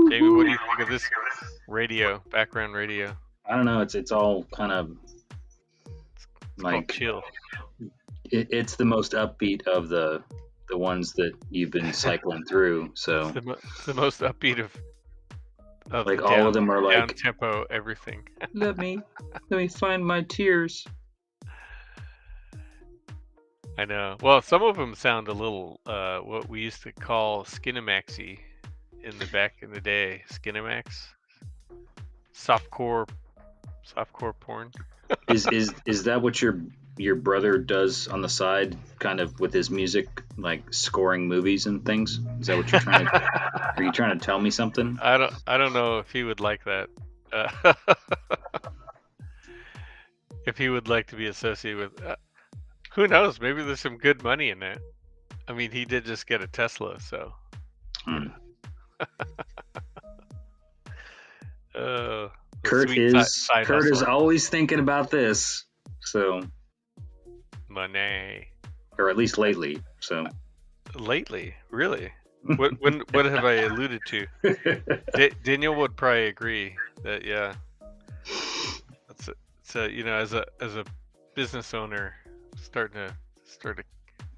Jamie, what do you think of this radio, background radio? I don't know. It's all kind of It's called like chill. it's the most upbeat of the ones that you've been cycling through. It's So it's the most upbeat of the like all of them are down like, tempo everything. let me find my tears. I know. Well, some of them sound a little what we used to call skinemaxy back in the day. Skinemax, softcore porn. Is that what your brother does on the side, kind of with his music, like scoring movies and things? Is that what you're trying to? Are you trying to tell me something? I don't know if he would like that. Uh, if he would like to be associated with. Who knows? Maybe there's some good money in that. I mean, he did just get a Tesla, so. Hmm. The Kurt sweet side Kurt is hustle. always thinking about this. So, Money. or at least lately. So, Lately, really? What have I alluded to? Daniel would probably agree that yeah, it's a you know as a business owner starting to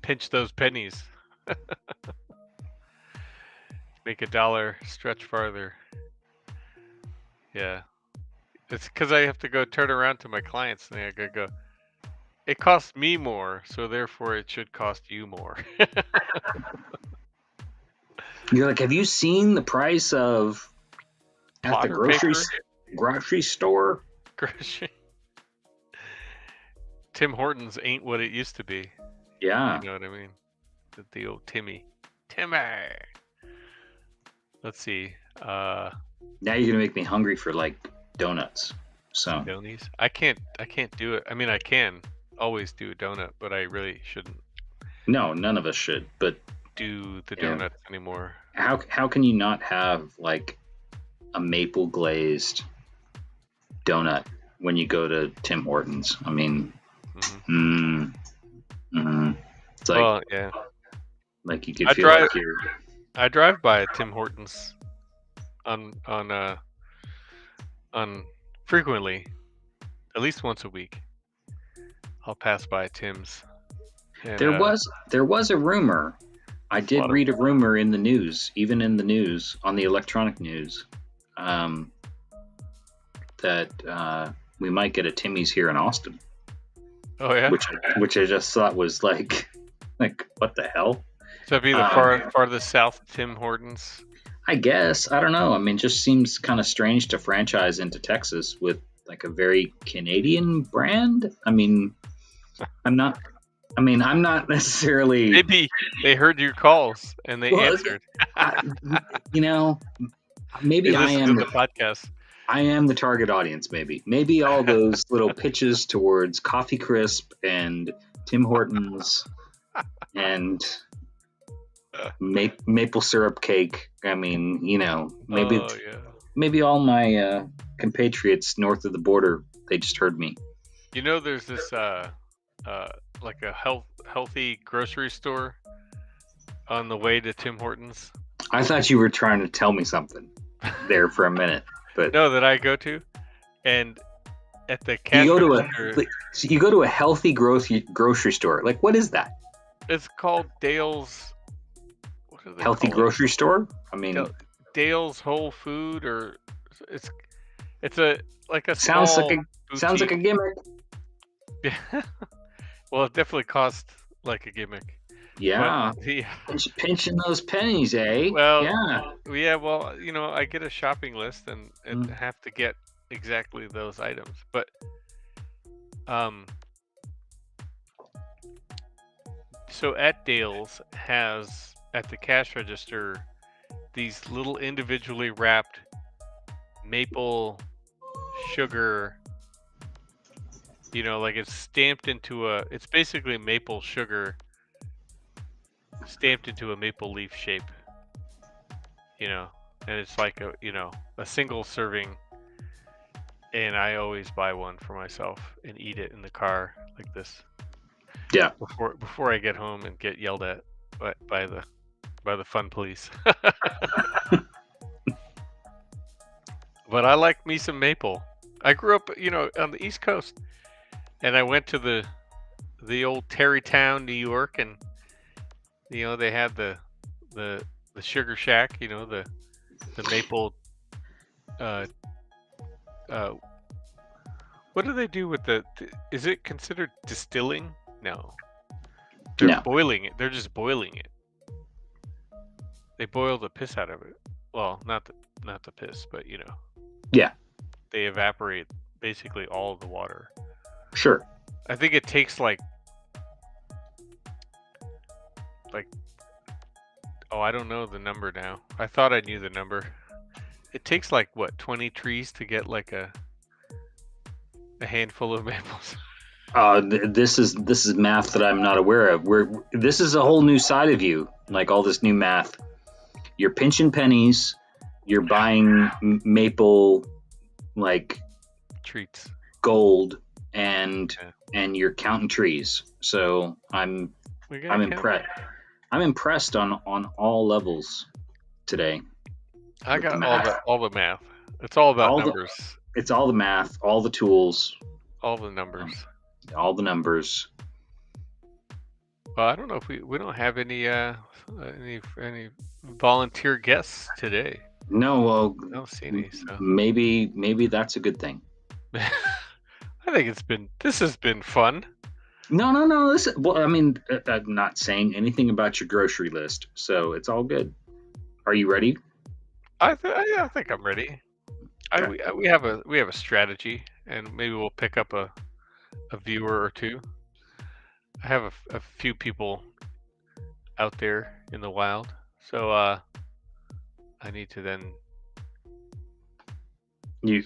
pinch those pennies, make a dollar stretch farther. Yeah, it's because I have to go turn around to my clients and I gotta go. It costs me more, so therefore it should cost you more. you're like, have you seen the price of at the Plotter paper? grocery store? Grocery. Tim Hortons ain't what it used to be. Yeah. You know what I mean? The old Timmy. Let's see. Now you're gonna make me hungry for like donuts. So Donies. I can't do it. I mean, I can always do a donut, but I really shouldn't no, none of us should. But do the Yeah. donuts anymore. how can you not have like a maple glazed donut when you go to Tim Hortons? I mean, Mhm. it's like Well, yeah. like you could I feel drive- like you're I drive by a Tim Hortons on frequently, at least once a week. I'll pass by Tim's. And, there was a rumor. I did read a rumor in the news, even in the news on the electronic news, that we might get a Timmy's here in Austin. Oh yeah. Which I just thought was like what the hell? So that'd be the farthest south Tim Hortons. I guess. I don't know. I mean, just seems kind of strange to franchise into Texas with like a very Canadian brand. I mean, I'm not necessarily. Maybe they heard your calls and they answered. Maybe I am the podcast. I am the target audience. Maybe all those little pitches towards Coffee Crisp and Tim Hortons and maple syrup cake. I mean, maybe all my compatriots north of the border, they just heard me. There's this like a healthy grocery store on the way to Tim Hortons. I thought you were trying to tell me something there for a minute, but no, that I go to, and at the cash you go to a healthy grocery store. Like, what is that? It's called Dale's. What are they healthy called? Grocery store? I mean, Dale's Whole Food, or it's a like a sounds small like a gimmick. Yeah. Well, it definitely costs like a gimmick. Yeah. Pinching those pennies, eh? Well, yeah. Well, I get a shopping list and have to get exactly those items. But, so at Dale's has at the cash register these little individually wrapped maple sugar. Like it's stamped into it's basically maple sugar stamped into a maple leaf shape, and it's like a single serving, and I always buy one for myself and eat it in the car like this. Yeah. Before I get home and get yelled at by the fun police. but I like me some maple. I grew up, on the East Coast, and I went to the old Terrytown, New York, and they had the the sugar shack, the maple. Uh, uh, what do they do with Is it considered distilling? No, they're No. boiling it. They're just boiling it. They boil the piss out of it. Well, not the piss, but Yeah. they evaporate basically all of the water. Sure. I think it takes like oh, I don't know the number now. I thought I knew the number. It takes like what, 20 trees to get like a handful of maples. This is math that I'm not aware of. This is a whole new side of you, like all this new math. You're pinching pennies. You're buying maple like Treats. gold, and Yeah. and you're counting trees. So I'm We gotta I'm count. impressed. I'm impressed on all levels today I with the got math. all the math. It's all about All the numbers. it's all the math, all the tools, All the numbers. um, all the numbers. Well, I don't know if we don't have any volunteer guests today. No, well, I don't see any, so maybe that's a good thing. I think this has been fun. No. Well, I mean, I'm not saying anything about your grocery list, so it's all good. Are you ready? I think I'm ready. Okay. We have a strategy, and maybe we'll pick up a viewer or two. I have a few people out there in the wild, so I need to then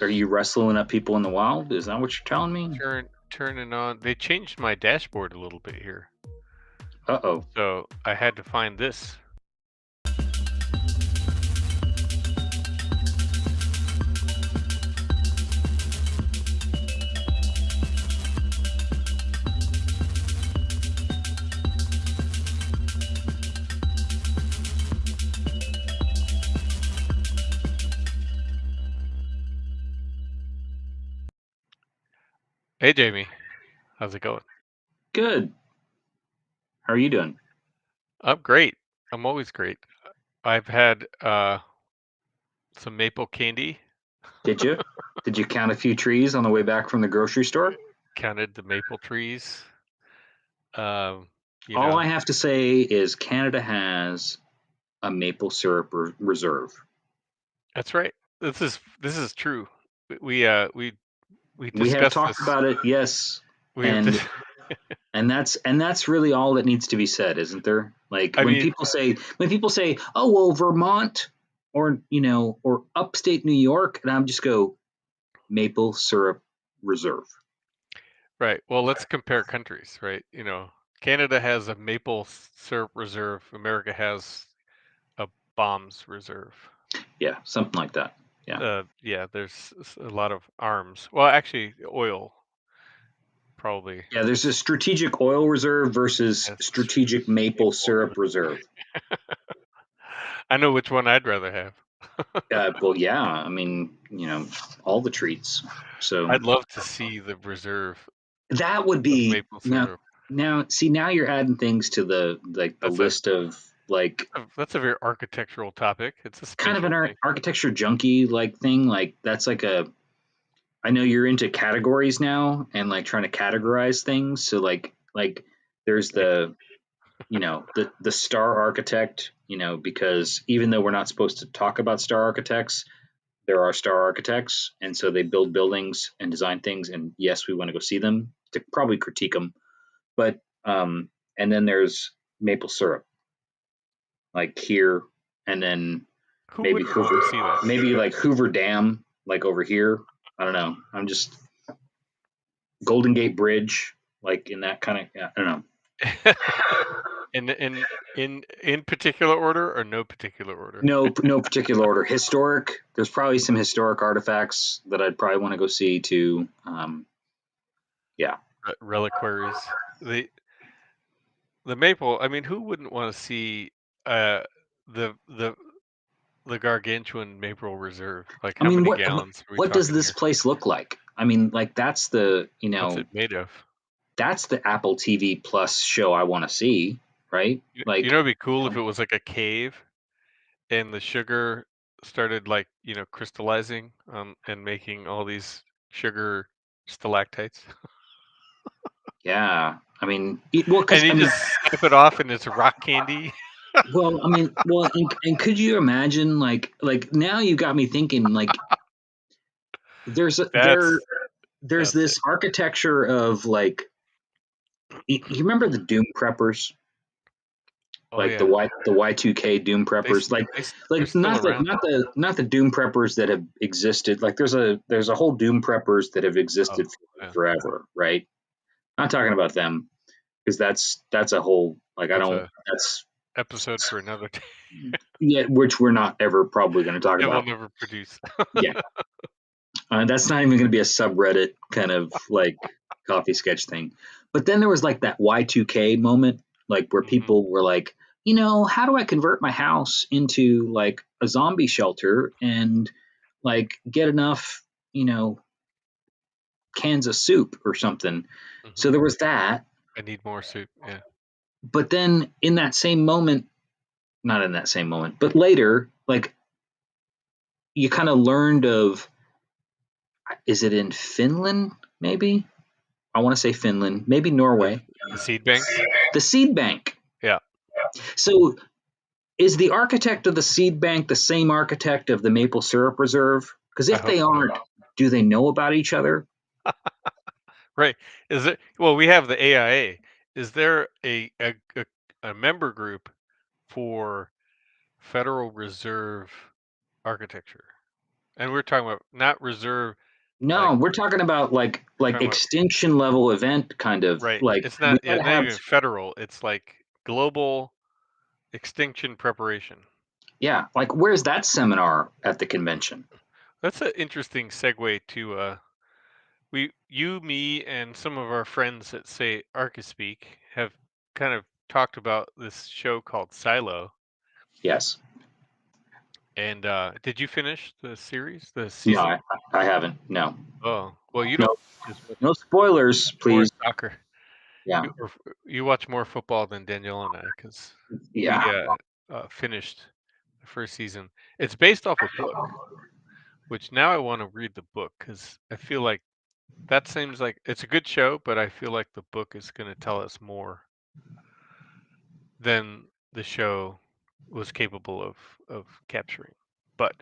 Are you wrestling up people in the wild? Is that what you're telling me? turn it on. They changed my dashboard a little bit here, Uh-oh. so I had to find this. Hey, Jamie, how's it going? Good. How are you doing? I'm great. I'm always great. I've had some maple candy. Did you? Did you count a few trees on the way back from the grocery store? Counted the maple trees. Um, you All know, I have to say is Canada has a maple syrup reserve. that's right. This is true. We We have discussed talked this. about it, yes, We have and this. and that's really all that needs to be said, isn't there? Like I mean, when people say, "Oh, well, Vermont or or upstate New York," and I'm just go maple syrup reserve. right. Well, let's compare countries, right? Canada has a maple syrup reserve. America has a bombs reserve. Yeah, something like that. Yeah. Yeah, there's a lot of arms. Well, actually, oil probably. Yeah, there's a strategic oil reserve versus Has strategic strategic maple oil syrup reserve. I know which one I'd rather have. Well, yeah, I mean, all the treats. So I'd love to see the reserve that would of be maple now. syrup. Now, see, now you're adding things to the That's a list of like that's a very architectural topic. It's a kind of an spatial thing. architecture junkie like thing. Like that's like a. I know you're into categories now and like trying to categorize things. So like there's Like, the star architect. Because even though we're not supposed to talk about star architects, there are star architects, and so they build buildings and design things. And yes, we want to go see them to probably critique them. But and then there's maple syrup, like here, and then who maybe wouldn't want Hoover, to see that? maybe like Hoover Dam, like over here. I don't know. I'm just Golden Gate Bridge, like in that kind of. Yeah, I don't know. In particular order or no particular order? No particular order. Historic. There's probably some historic artifacts that I'd probably want to go see too. Yeah. Reliquaries. The maple. I mean, who wouldn't want to see uh the the gargantuan Maple Reserve? Like, I how mean, many what gallons are we what does talking this here? place look like? I mean, like that's the What's it made of? that's the Apple TV Plus show I want to see, right? You know, Like, it'd be cool if it was like a cave and the sugar started like, crystallizing and making all these sugar stalactites. yeah. I mean, And because you I mean, just snap it off and it's rock candy. and could you imagine like now you got me thinking like there's a, there That's there's that's it. this architecture of like you remember the Doom preppers, Oh like yeah. the Y2K Doom They s- preppers, they're like still around. not the Doom preppers that have existed. Like there's a whole Doom preppers that have Oh, existed yeah. forever, right? Not talking about them because that's a whole like I That's don't a that's episode for another day. yeah, which we're not ever probably going to talk It will about. never produce. Yeah, that's not even going to be a subreddit kind of like coffee sketch thing. But then there was like that Y2K moment, like where Hmm. people were like, how do I convert my house into like a zombie shelter and like get enough, you know, cans of soup or something. So Hmm. there was that. I need more soup. Yeah. But then in that same moment, not in that same moment, but later, like you kind of learned of, is it in Finland maybe? I want to say Finland, maybe The Norway. the seed bank. The seed bank. Yeah. So is the architect of the seed bank the same architect of the maple syrup reserve? Because I if hope they so. aren't, do they know about each other? Right. Is it? Well, we have the AIA. Is there a member group for Federal Reserve architecture? And we're talking about not reserve, like No, we're talking about like talking about extinction level event kind of right. like It's we not, yeah, gotta not have. even federal. It's like global extinction preparation. Yeah, like where's that seminar at the convention? That's an interesting segue to you, me, and some of our friends that say Archispeak have kind of talked about this show called Silo. Yes. And did you finish the series, the No, season? I haven't. No. Oh, well, you No. don't as much No spoilers, more please. soccer. Yeah. You watch more football than Danielle and I, because we Yeah. finished the first season. It's based off a book, which now I want to read the book because I feel like that seems like it's a good show, but I feel like the book is going to tell us more than the show was capable of capturing. But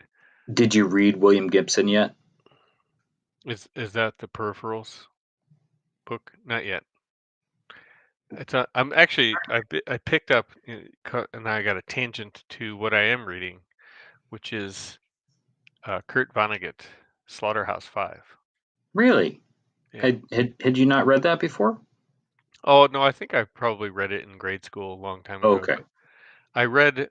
Did you read William Gibson yet? is that the Peripherals book? Not yet. I'm actually I picked up and I got a tangent to what I am reading, which is Kurt Vonnegut, Slaughterhouse-Five. Really? Yeah. Had you not read that before? Oh no, I think I probably read it in grade school a long time ago. Okay. But I read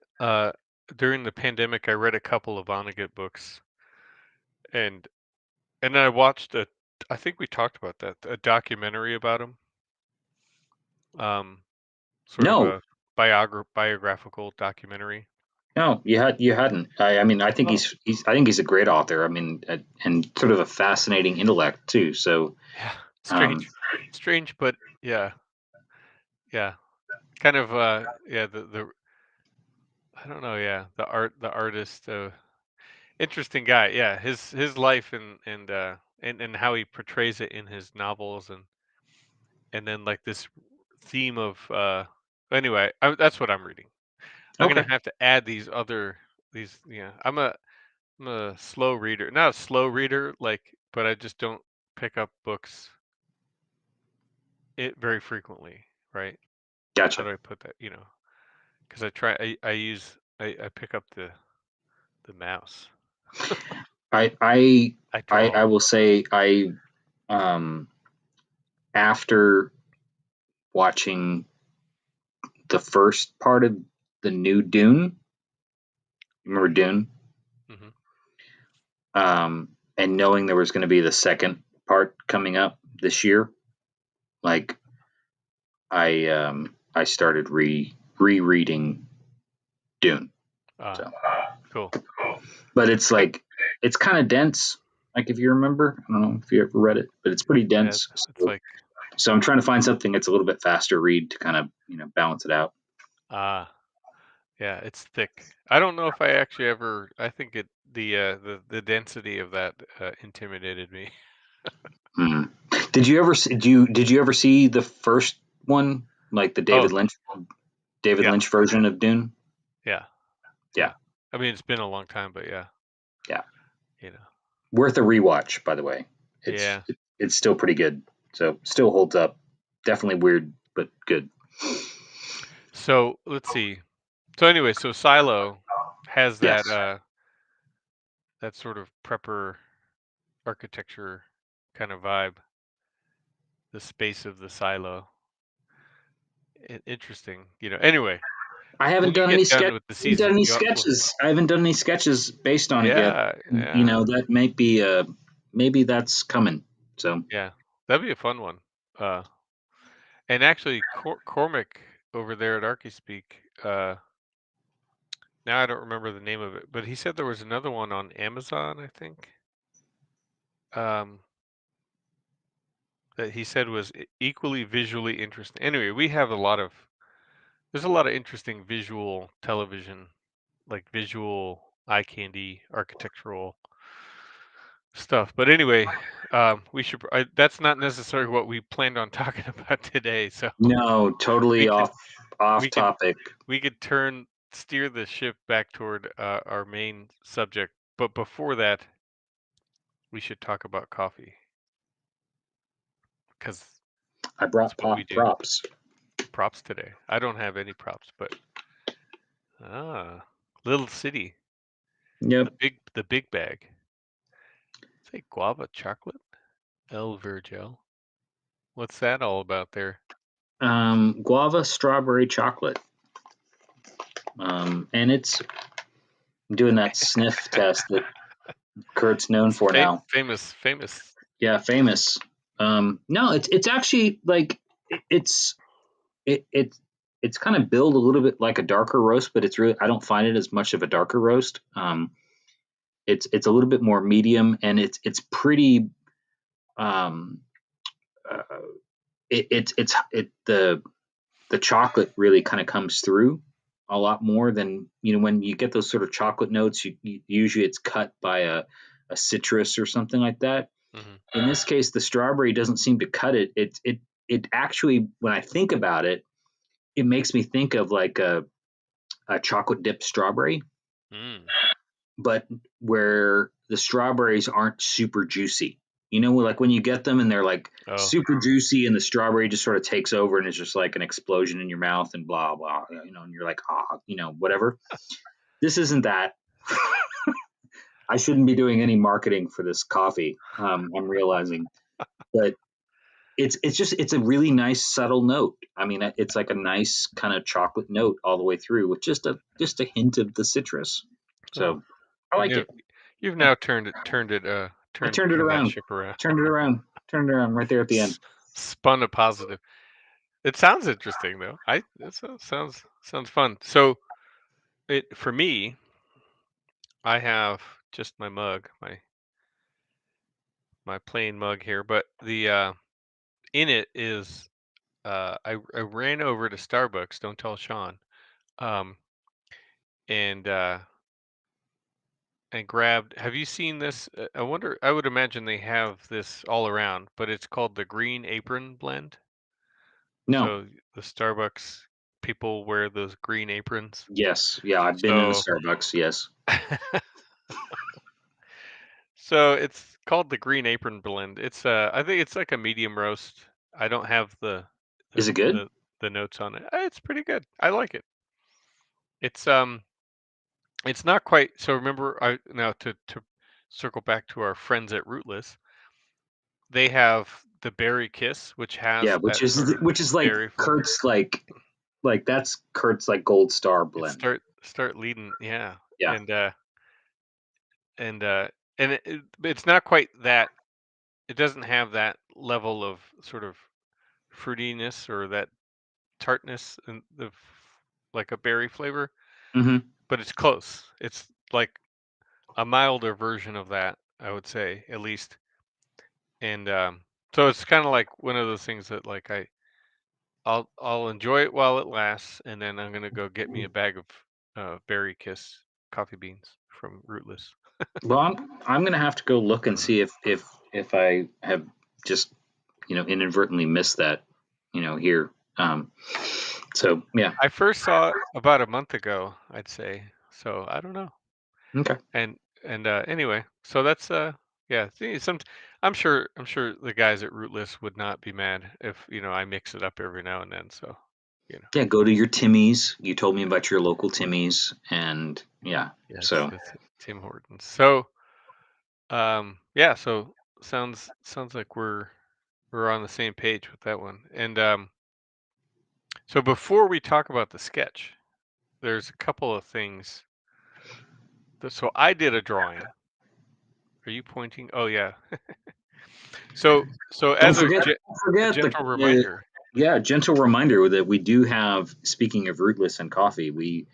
during the pandemic. I read a couple of Vonnegut books, and and I watched a. I think we talked about that, a documentary about him. Um, Sort of No, a biographical documentary. no, you hadn't. I mean, Oh, I think he's a great author. I mean, and sort of a fascinating intellect too. So, yeah, um, strange, but yeah, yeah, kind of yeah, the I don't know, yeah, the artist, interesting guy. Yeah, his life and how he portrays it in his novels, and then like this theme of anyway, that's what I'm reading. I'm gonna okay, have to add these, yeah. I'm a slow reader, not a slow reader, like, but I just don't pick up books it very frequently, right? How gotcha. do I put that? Because I pick up the mouse. I I I draw. I will say um after watching the first part of the new Dune, remember Dune, Hmm. and knowing there was going to be the second part coming up this year, like I started rereading Dune. Ah, So cool. but it's kind of dense. Like if you remember, I don't know if you ever read it, but it's pretty Yeah, dense. it's So, like so I'm trying to find something that's a little bit faster read to kind of balance it out. ah, yeah, it's thick. I don't know if I actually ever. I think the density of that intimidated me. Hmm. Did you ever see the first one, like the Oh, David yeah, Lynch version of Dune? yeah, Yeah, yeah. I mean, it's been a long time, but yeah, yeah. you know, Worth a rewatch, by the way. It's yeah. it's still pretty good. So still holds up. Definitely weird, but good. So let's see. So anyway, so Silo has Yes. that sort of prepper architecture kind of vibe. The space of the silo. Interesting. Anyway, I when haven't you done any get sketch. done with the I haven't done season, any well, sketches. I haven't done any sketches based on it yet. yeah, yeah, That might be maybe that's coming. So yeah. That'd be a fun one. Uh, and actually, Cormac over there at ArchiSpeak, now I don't remember the name of it, but he said there was another one on Amazon, I think, um, that he said was equally visually interesting. Anyway, there's a lot of interesting visual television, like visual eye candy architectural stuff. But anyway, that's not necessarily what we planned on talking about today. So no, we totally could off we could topic. we could steer the ship back toward our main subject. But before that, we should talk about coffee because I that's brought what we do. props. Props today. I don't have any props, but Little City, Yep. the big bag. Say guava chocolate, El Virgel. What's that all about there? Guava strawberry chocolate. And it's doing that sniff test that Kurt's known It's for now. famous, famous. Yeah, famous. No, it's actually like it's it, it it's kind of built a little bit like a darker roast, but it's really I don't find it as much of a darker roast. It's a little bit more medium, and it's pretty. Um, uh, the chocolate really kind of comes through a lot more than when you get those sort of chocolate notes. Usually it's cut by a citrus or something like that. Hmm. In this case, the strawberry doesn't seem to cut it. It actually, when I think about it, it makes me think of like a chocolate dipped strawberry, Mm. but where the strawberries aren't super juicy. Like when you get them and they're like Oh, super juicy and the strawberry just sort of takes over and it's just like an explosion in your mouth and blah, blah, and you're like, whatever. This isn't that. I shouldn't be doing any marketing for this coffee. I'm realizing, but it's a really nice subtle note. I mean, it's like a nice kind of chocolate note all the way through with just a hint of the citrus. oh. So I And like it. you've Yeah. now I turned it turned that around. ship around. Turned it around. Turned it around right there at the end. Spun a positive. It sounds interesting though. Sounds fun. So it for me, I have just my mug, my plain mug here, but the in it is I ran over to Starbucks. Don't tell Sean. Um, and grabbed. Have you seen this? I wonder. I would imagine they have this all around, but it's called the Green Apron blend. No. So the Starbucks people wear those green aprons. Yes. Yeah. I've been in the So Starbucks. Yes. so it's called the Green Apron blend. I think it's like a medium roast. I don't have Is the it good? the, the notes on it. It's pretty good. I like it. It's it's not quite so remember I now to circle back to our friends at Rootless. They have the Berry Kiss, which Yeah. has Which that is sort of which is like berry flavor. Kurt's like that's Kurt's like gold star It blend. start leading, yeah, Yeah. and and it's not quite that. It doesn't have that level of sort of fruitiness or that tartness and like a berry flavor, Hmm. but it's close. It's like a milder version of that, I would say, at least. And so it's kind of like one of those things that like I'll enjoy it while it lasts, and then I'm gonna go get me a bag of Berry Kiss coffee beans from Rootless. Well, I'm gonna have to go look and see if I have just inadvertently missed that here. So yeah. I first saw it about a month ago, I'd say. So I don't know. Okay. And anyway, so that's yeah. See, I'm sure the guys at Rootless would not be mad if I mix it up every now and then. So you know, Yeah, go to your Timmy's. You told me about your local Timmy's, and yeah. yeah, it's So the Tim Hortons. So yeah, so sounds like we're on the same page with that one. And so before we talk about the sketch, there's a couple of things. So I did a drawing. Are you pointing? Oh yeah. So don't as forget, don't a forget gentle reminder. yeah, gentle reminder that we do have. Speaking of Rootless and coffee, we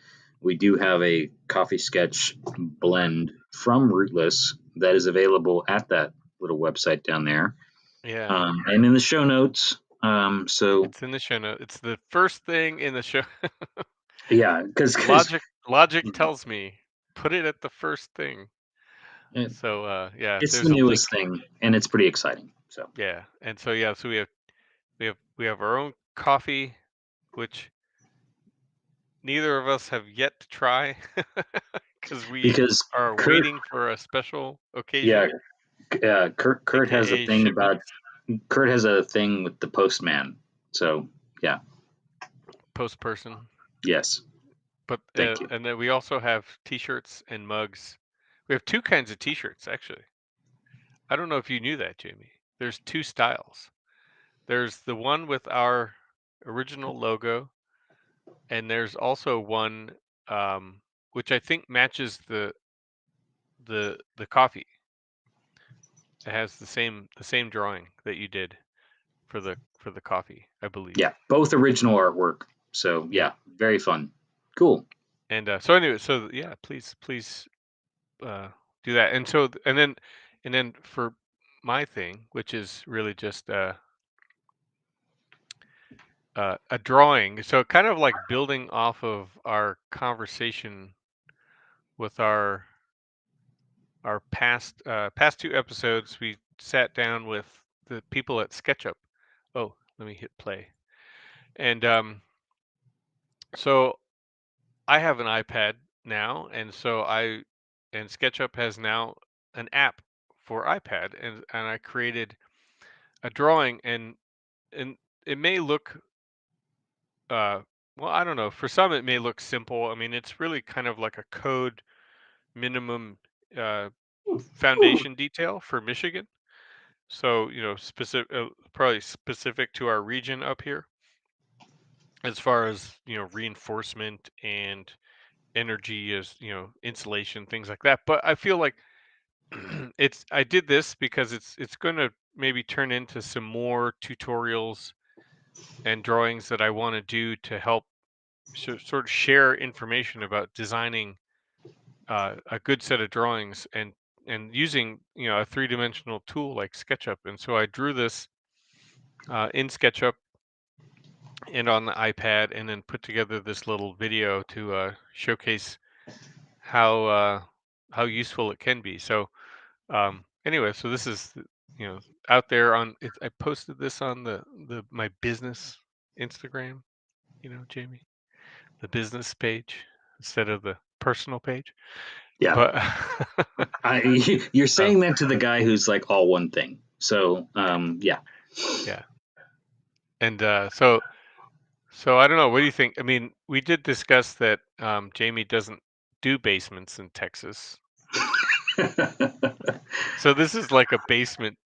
do have a coffee sketch blend from Rootless that is available at that little website down there, Yeah, and in the show notes. So it's in the show note. It's the first thing in the show. yeah, because Logic tells me put it at the first thing. So yeah, it's the there's a link. newest thing, and it's pretty exciting. So Yeah, and so yeah, so we have our own coffee, which neither of us have yet to try because we because are Kurt, waiting for a special yeah, occasion, Kurt has a aka thing shipment. about Kurt has a thing with the postman. So yeah, Post person. yes, But thank you. and then we also have T-shirts and mugs. We have two kinds of T-shirts actually. I don't know if you knew that, Jamie. There's two styles. There's the one with our original logo, and there's also one which I think matches the coffee. It has the same drawing that you did for the coffee, I believe. Yeah, both original artwork. So Yeah. yeah, very fun. Cool. And so anyway, so yeah, please uh, do that. And so and then for my thing, which is really just a drawing. So kind of like building off of our conversation with our past two episodes. We sat down with the people at SketchUp. Oh, let me hit play. And so I have an iPad now, and SketchUp has now an app for iPad, and I created a drawing, and it may look uh well, I don't know. For some, it may look simple. I mean, it's really kind of like a code minimum uh, foundation detail for Michigan. So, specific, probably specific to our region up here, as far as reinforcement and energy, as insulation, things like that. But I feel like I did this because it's going to maybe turn into some more tutorials and drawings that I want to do to help sort of share information about designing a good set of drawings and using a three-dimensional tool like SketchUp. And so I drew this in SketchUp and on the iPad, and then put together this little video to showcase how uh, how useful it can be. So anyway, so this is out there on it. I posted this on the my business Instagram. Jamie, the business page instead of the personal page. Yeah, But you're uh, saying that to the guy who's like all one thing. So yeah. yeah, and so I don't know. What do you think? I mean, we did discuss that Jamie doesn't do basements in Texas. So this is like a basement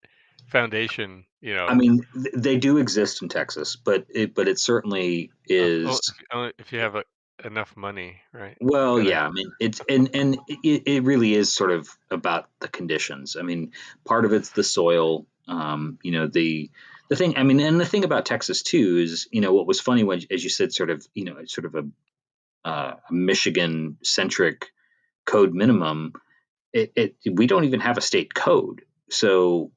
foundation, I mean, they do exist in Texas, but it certainly is. if you have enough money, right? You Well, gotta. yeah, I mean, it's and it really is sort of about the conditions. I mean, part of it's the soil. The thing. I mean, and the thing about Texas too is, what was funny when, as you said, sort of, sort of a Michigan centric code minimum. we don't even have a state code. So,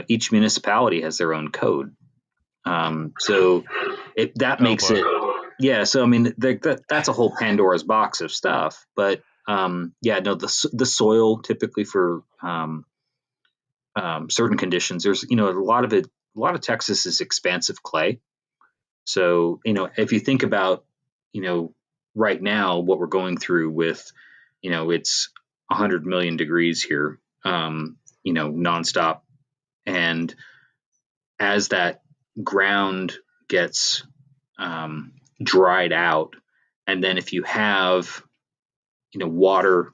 each municipality has their own code. So that Oh makes boy. it, yeah. So, I mean, that's a whole Pandora's box of stuff. But yeah, no, the soil typically for certain conditions, there's, a lot of it, a lot of Texas is expansive clay. So, if you think about, right now, what we're going through with, it's 100 million degrees here, nonstop. And as that ground gets dried out, and then if you have, water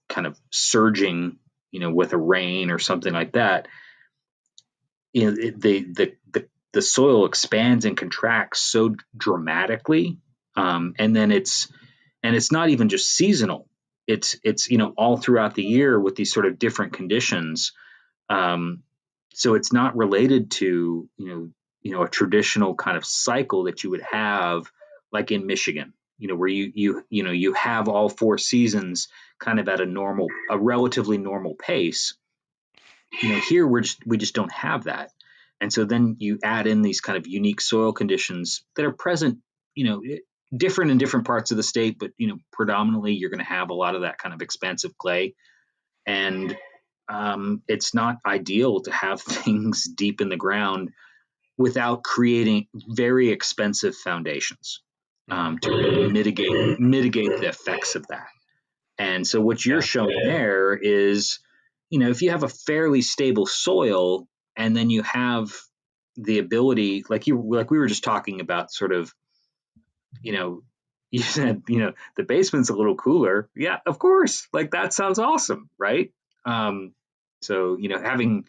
kind of surging, with a rain or something like that, the soil expands and contracts so dramatically, and then it's not even just seasonal. It's all throughout the year with these sort of different conditions. So it's not related to a traditional kind of cycle that you would have like in Michigan, where you have all four seasons kind of at a relatively normal pace. Here we just don't have that. And so then you add in these kind of unique soil conditions that are present, different in different parts of the state, but predominantly you're going to have a lot of that kind of expansive clay. And it's not ideal to have things deep in the ground without creating very expensive foundations to really mitigate the effects of that. And so what you're Yeah. showing there is, if you have a fairly stable soil and then you have the ability, like we were just talking about, sort of, you know, you said, the basement's a little cooler. Yeah, of course. Like that sounds awesome, right? So, having,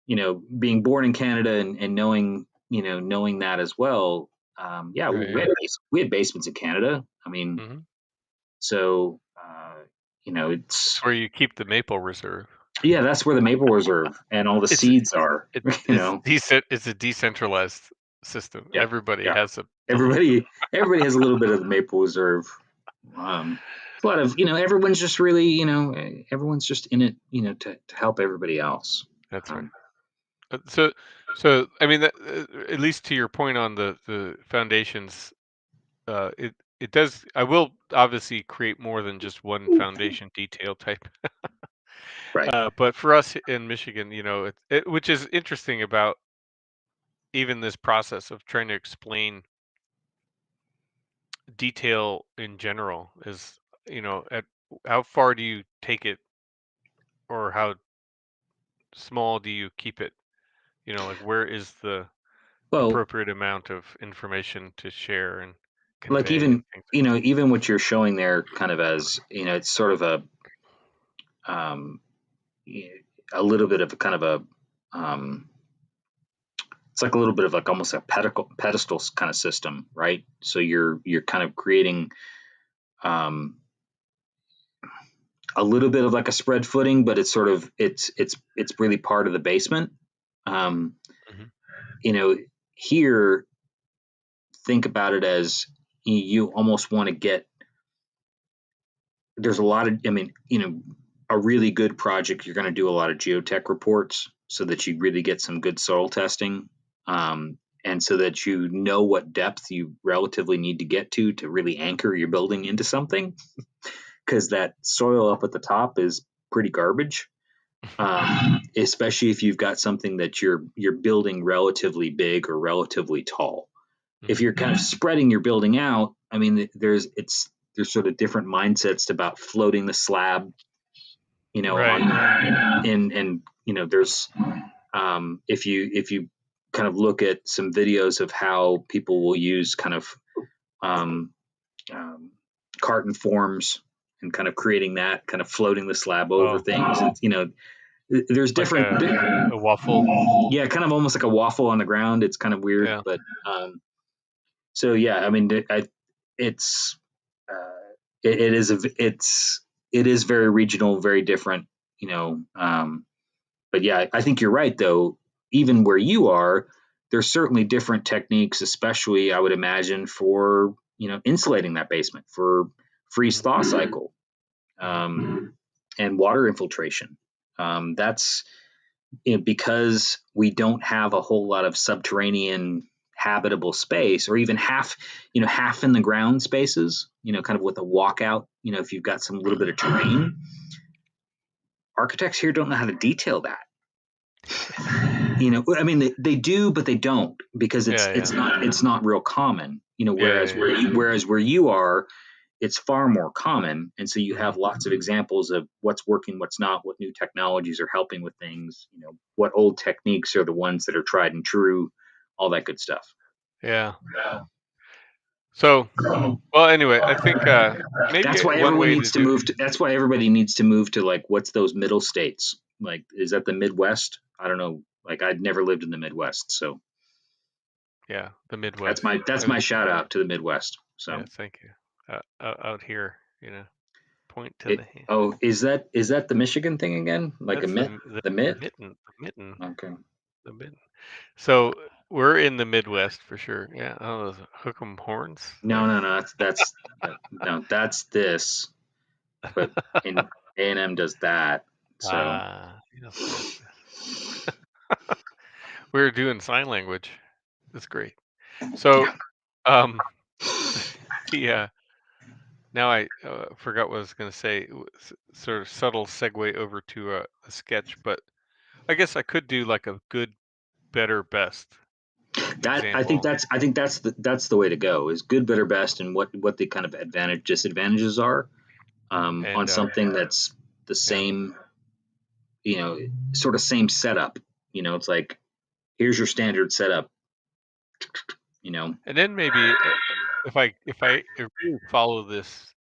being born in Canada and knowing that as well. Yeah, Right. we had basements in Canada. I mean, Hmm. so, It's it's, where you keep the maple reserve. yeah, that's where the maple reserve and all the It's seeds are. it's a decentralized system. Yeah, Everybody yeah. has a little. Everybody has a little bit of the maple reserve. It's a lot of, everyone's just really, everyone's just in it, to help everybody else. That's right. Um, So, I mean, at least to your point on the foundations, it does. I will obviously create more than just one foundation detail type. right. But for us in Michigan, which is interesting about even this process of trying to explain detail in general is, at how far do you take it, or how small do you keep it? Like where is the Well, appropriate amount of information to share and like convey and even, things like that. even what you're showing there kind of as, it's sort of um, a little bit of a kind of it's like a little bit of like almost a pedestal kind of system, right? So you're kind of creating um, a little bit of like a spread footing, but it's sort of it's really part of the basement. Um, Hmm. you know, Here, think about it as you almost want to get. There's a lot of, I mean, a really good project. You're going to do a lot of geotech reports so that you really get some good soil testing, and so that you know what depth you relatively need to get to really anchor your building into something, because that soil up at the top is pretty garbage. Especially if you've got something that you're building relatively big or relatively tall. If Hmm. you're kind of spreading your building out, I mean, there's sort of different mindsets about floating the slab, Right. and there's if you kind of look at some videos of how people will use kind of um, um, carton forms and kind of creating that, kind of floating the slab over Oh, things, and there's like different, a waffle. yeah, kind of almost like a waffle on the ground. It's kind of weird, Yeah. but so yeah, I mean, it's uh, it is it is very regional, very different, but yeah, I think you're right though. Even where you are, there's certainly different techniques, especially I would imagine for insulating that basement for freeze Hmm. thaw cycle. Hmm. and water infiltration. That's because we don't have a whole lot of subterranean habitable space, or even half in the ground spaces, kind of with a walkout, if you've got some little bit of terrain. Architects here don't know how to detail that. I mean, they do, but they don't, because Yeah, it's not real common. yeah, Whereas yeah. where you are, it's far more common, and so you have Mhm. lots of examples of what's working, what's not, what new technologies are helping with things. What old techniques are the ones that are tried and true, all that good stuff. Yeah. So, well, anyway, I think maybe That's why one everyone way to needs to do, move to. That's why everybody needs to move to, like, what's those middle states? Like, is that the Midwest? I don't know. Like, I'd never lived in the Midwest, so yeah, the that's Midwest. my shout out to the Midwest. So Yeah, thank you. Out here, point to the it. hand. Oh, is that the Michigan thing again? Like a That's mitt? the The mitt? mitten, the mitten, Okay. the mitten. So we're in the Midwest for sure. Yeah. Oh, those hook 'em horns No, there. no, no. No. That's this. But in A&M does that. So Yes, yes, yes. We're doing sign language. That's great. So, yeah. um, the now I forgot what I was going to say. Sort of subtle segue over to a sketch, but I guess I could do like a good, better, best That I think example, that's the way to go, is good, better, best, and what the kind of disadvantages are, on and something that's the yeah, same, sort of same setup. It's like, here's your standard setup. You know, and then maybe if I really follow this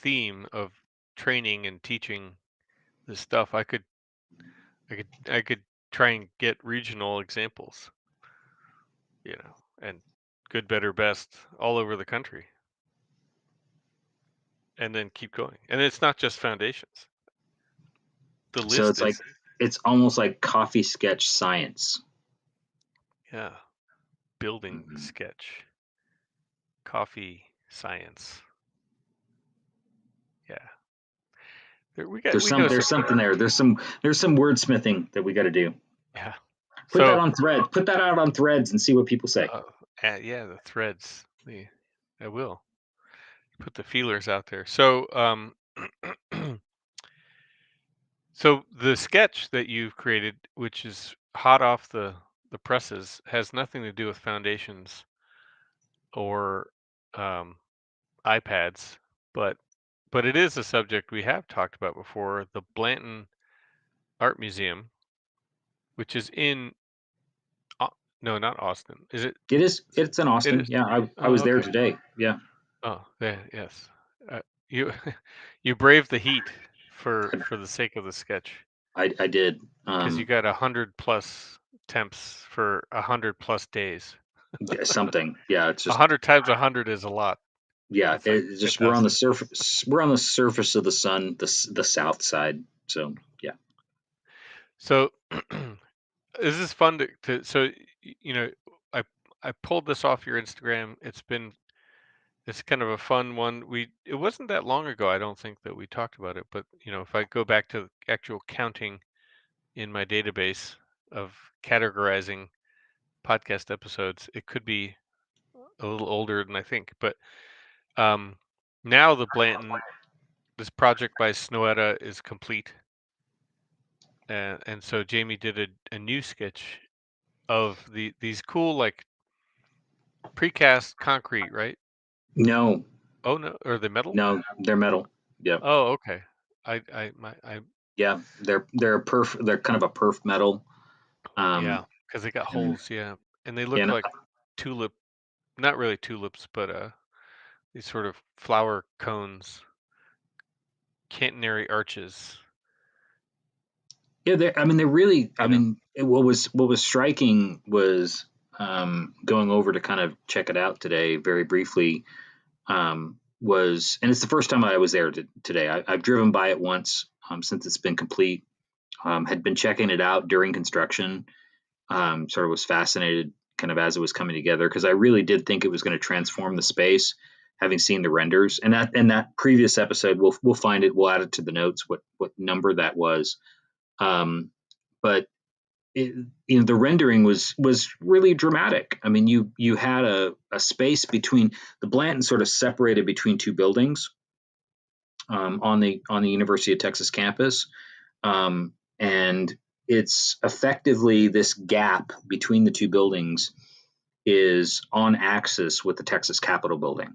theme of training and teaching this stuff, I could try and get regional examples, and good, better, best all over the country, and then keep going. And it's not just foundations. The so list it's like is it's almost like coffee sketch science. yeah, building Mhm. sketch, coffee science. Yeah, there we know some. There's something there. There's some wordsmithing that we got to do. Yeah. Put that So on thread. Put that out on threads and see what people say. uh, yeah, the threads. I will put the feelers out there. So so the sketch that you've created, which is hot off the presses, has nothing to do with foundations or um, iPads, but it is a subject we have talked about before. The Blanton Art Museum, which is in no, not Austin. Is it? It's in It Austin. is. Yeah, I Oh, was there okay. today. Yeah. Oh, there. Yes. You you braved the heat for the sake of the sketch, I did. because you got 100 plus temps for 100 plus days. Something. Yeah, it's just, 100 times 100 is a lot. yeah, That's like it's just, we're on the 10,000. surface. We're on the surface of the sun, the south side. So yeah. So this is fun so I I pulled this off your Instagram. It's kind of a fun one. It wasn't that long ago, I don't think, that we talked about it, but if I go back to actual counting in my database of categorizing podcast episodes, it could be a little older than I think. But um, now this project by Snoetta is complete, and so Jamie did a new sketch of these cool, like, precast concrete, right? No, Oh no, or the metal? no, they're metal. Yep. Oh, okay. I Yeah, they're kind of a perf metal. Yeah, Um, because they got and holes, yeah, and they look and like tulip, not really tulips, but these sort of flower cones, catenary arches, yeah, I mean, they're really. I you know. mean, what was striking was, going over to kind of check it out today very briefly. And it's the first time I was there today. I've driven by it once, since it's been complete. Had been checking it out during construction. Sort of was fascinated kind of as it was coming together, because I really did think it was going to transform the space. having seen the renders. And that previous episode, we'll find it. We'll add it to the notes what number that was. But the rendering was really dramatic. I mean, you had a space between the Blanton sort of separated between two buildings on the University of Texas campus, and it's effectively this gap between the two buildings is on axis with the Texas Capitol building.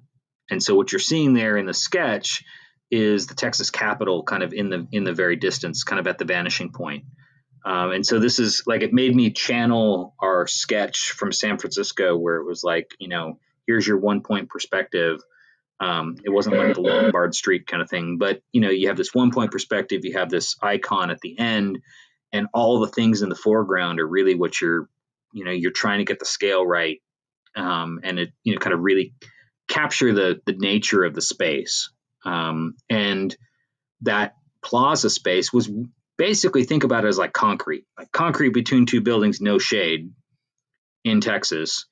And so what you're seeing there in the sketch is the Texas Capitol kind of in the very distance, kind of at the vanishing point. And so this is like, it made me channel our sketch from San Francisco, where it was like, here's your 1 point perspective. It wasn't like the Lombard Street kind of thing, but you have this 1 point perspective, you have this icon at the end, and all the things in the foreground are really what you're trying to get the scale right, and it kind of really capture the nature of the space. And that plaza space was basically, think about it as like concrete between two buildings, no shade in Texas.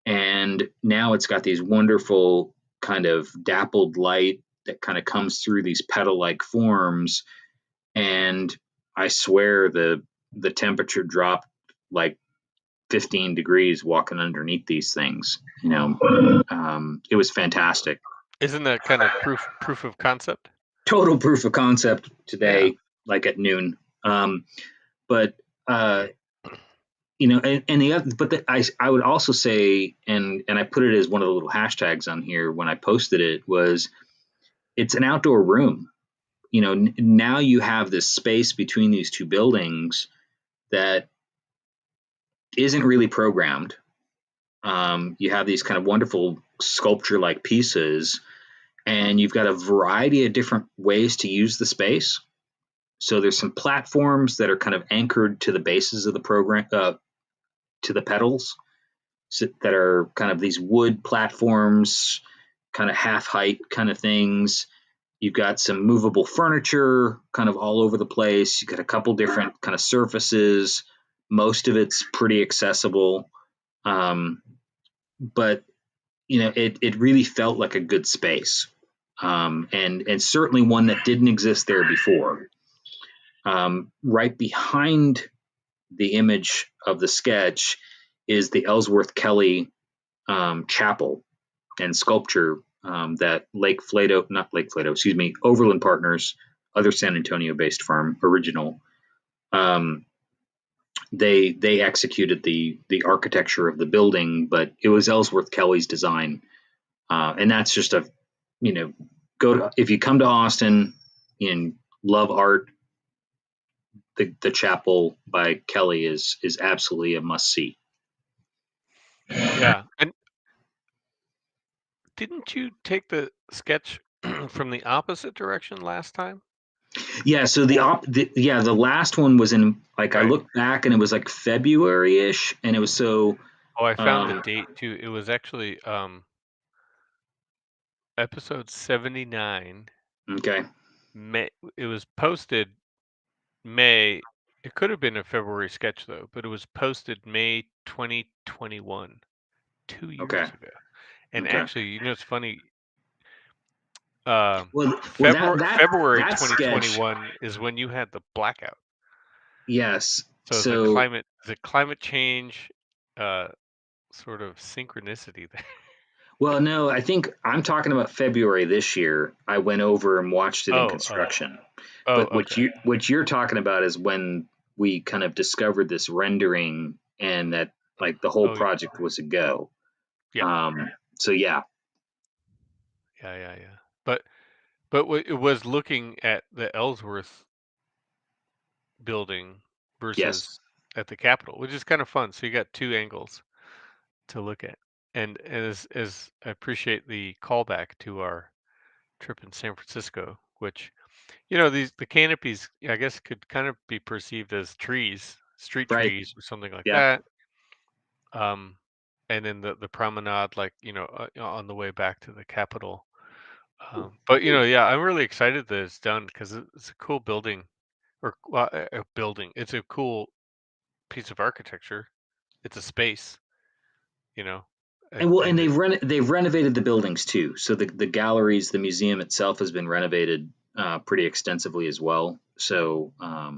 And now it's got these wonderful kind of dappled light that kind of comes through these petal-like forms. And I swear the temperature dropped like 15 degrees walking underneath these things. It was fantastic. Isn't that kind of proof of concept? Total proof of concept Yeah. today, like at noon. But and the other, but I would also say, and I put it as one of the little hashtags on here when I posted it, was it's an outdoor room. Now you have this space between these two buildings that isn't really programmed. You have these kind of wonderful sculpture-like pieces, and you've got a variety of different ways to use the space. So there's some platforms that are kind of anchored to the bases of the program, to the pedals, that are kind of these wood platforms, kind of half height kind of things. You've got some movable furniture kind of all over the place. You've got a couple different kind of surfaces. Most of it's pretty accessible. But it really felt like a good space, and certainly one that didn't exist there before. Right behind the image of the sketch is the Ellsworth Kelly chapel and sculpture that Overland Partners, other San Antonio-based firm, original. They executed the architecture of the building, but it was Ellsworth Kelly's design, and that's just if you come to Austin and love art, the chapel by Kelly is absolutely a must see. Yeah. And didn't you take the sketch from the opposite direction last time? Yeah, so the last one was in, like, I Right. looked back and it was like February-ish, and it was so Oh, I found the um date too. It was actually episode 79. okay. May. It was posted May. It could have been a February sketch though, but it was posted May 2021, 2 years Okay. ago. And Okay. actually, it's funny. Well, February that sketch, 2021 is when you had the blackout. yes. So So, the climate change, uh, sort of synchronicity there. well, no, I think I'm talking about February this year. I went over and watched it in Oh, oh, construction. oh, But okay. what you're talking about is when we kind of discovered this rendering, and that, like, the whole Oh, project was a go. yeah, Um, so yeah, yeah. But it was looking at the Ellsworth building yes, versus at the Capitol, which is kind of fun. So you got two angles to look at. And as I appreciate the callback to our trip in San Francisco, which the canopies, I guess, could kind of be perceived as trees, street right, trees, or something like yeah. that. Um, and then the promenade, like on the way back to the Capitol. But yeah, I'm really excited that it's done because it's a cool building, or well, a building. It's a cool piece of architecture. It's a space, you know, And and it, they've renovated the buildings too. So the galleries, the museum itself has been renovated pretty extensively as well. So uh,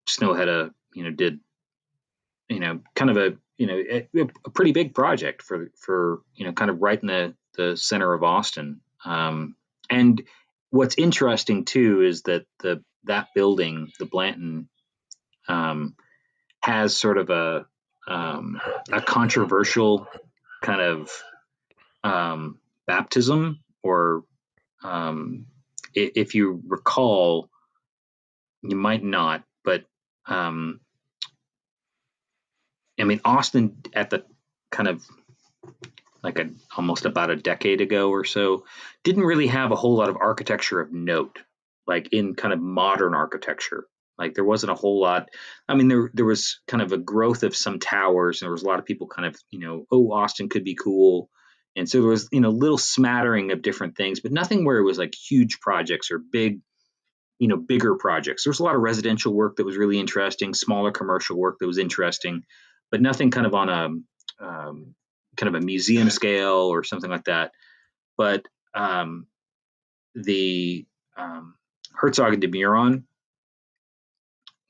Snowhetta, did kind of a pretty big project for kind of right in the center of Austin. And what's interesting too is that that building, the Blanton, um, has sort of a controversial kind of baptism, or if you recall, you might not, but um, I mean, Austin at the kind of like almost about a decade ago or so didn't really have a whole lot of architecture of note, like in kind of modern architecture. Like there wasn't a whole lot. I mean, there was kind of a growth of some towers, and there was a lot of people kind of oh, Austin could be cool, and so there was little smattering of different things, but nothing where it was like huge projects or bigger projects. There's a lot of residential work that was really interesting, smaller commercial work that was interesting, but nothing kind of on kind of a museum scale or something like that. But the Herzog de Meuron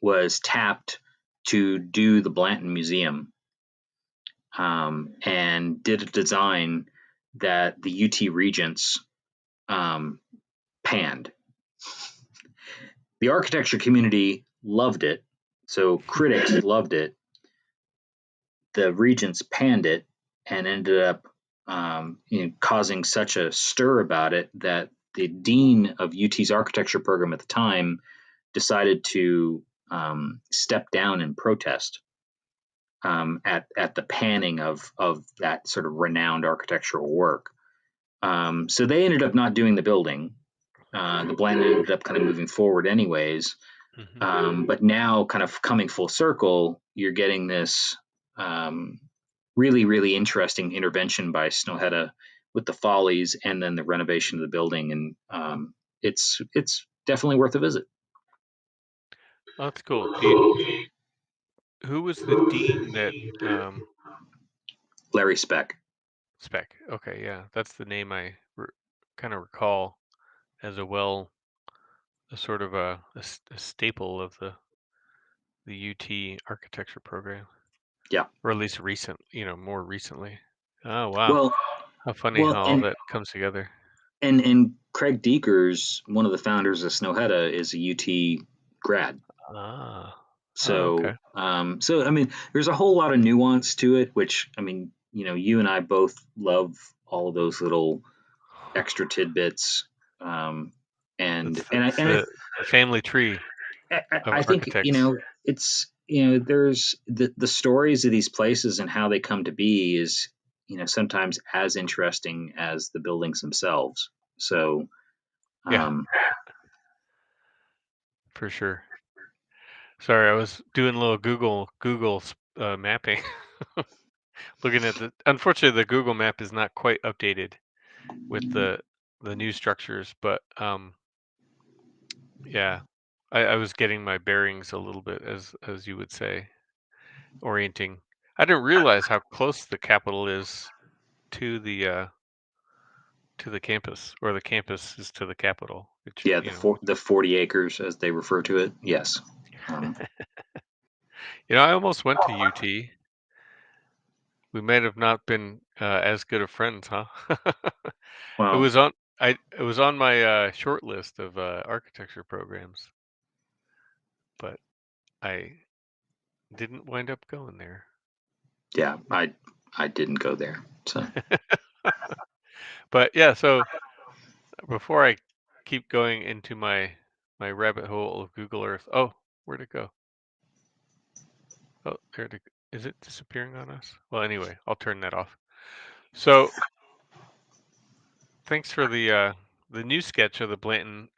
was tapped to do the Blanton Museum, and did a design that the UT Regents panned. The architecture community loved it, so critics loved it. The Regents panned it and ended up causing such a stir about it that the dean of UT's architecture program at the time decided to step down in protest at the panning of that sort of renowned architectural work. So they ended up not doing the building. The Blanton ended up kind of moving forward anyways. But now, kind of coming full circle, you're getting this really, really interesting intervention by Snowhetta with the Follies, and then the renovation of the building, and it's definitely worth a visit. oh, that's cool. Who was the dean that um, Larry Speck. Spec? Okay, yeah, that's the name I kind of recall as a sort of a staple of the UT architecture program, Yeah. or at least more recently. Oh wow, Well, how funny well, how all that comes together. and Craig Deekers, one of the founders of Snowhetta, is a UT grad. Ah, oh, okay. So I mean, there's a whole lot of nuance to it, which I mean, you and I both love all of those little extra tidbits. Um, and It's the, and I it's and I, the, the family tree of I think architects. it's there's the stories of these places and how they come to be is sometimes as interesting as the buildings themselves. So Yeah, um, for sure. Sorry, I was doing a little Google mapping, looking at Unfortunately, the Google map is not quite updated with the new structures, but yeah, I was getting my bearings a little bit, as you would say, orienting. I didn't realize how close the Capitol is to the campus, or the campus is to the Capitol. Which yeah, the 40 acres as they refer to it. Yes. Um, I almost went to UT. We might have not been as good of friends, huh? It well, was on it was on my short list of architecture programs, but I didn't wind up going there. yeah, I didn't go there. So But yeah, so before I keep going into my rabbit hole of Google Earth, oh, where'd it go? Oh, is it disappearing on us? Well, anyway, I'll turn that off. So thanks for the new sketch of the Blanton.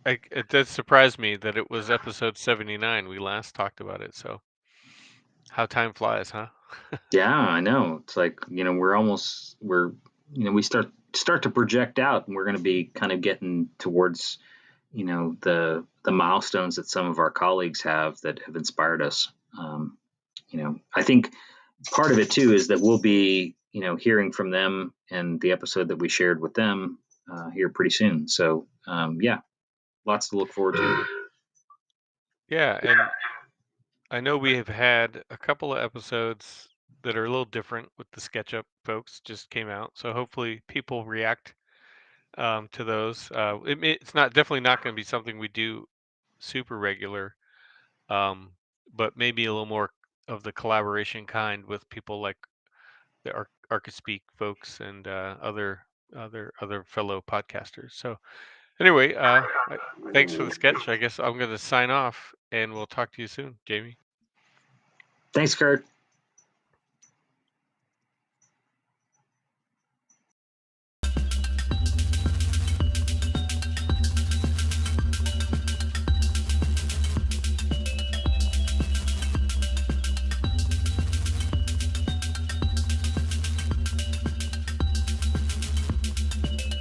It does surprise me that it was episode 79 we last talked about it. So how time flies, huh? yeah, I know. It's like we're we start to project out, and we're going to be kind of getting towards the milestones that some of our colleagues have that have inspired us. I think part of it too is that we'll be, hearing from them and the episode that we shared with them here pretty soon. So yeah, lots to look forward to. Yeah, and I know we have had a couple of episodes that are a little different with the SketchUp folks just came out. So hopefully people react to those. It's not definitely not going to be something we do super regular, um, but maybe a little more of the collaboration kind with people like the Archispeak folks and other fellow podcasters. So anyway, thanks for the sketch. I guess I'm going to sign off, and we'll talk to you soon, Jamie. Thanks, Kurt.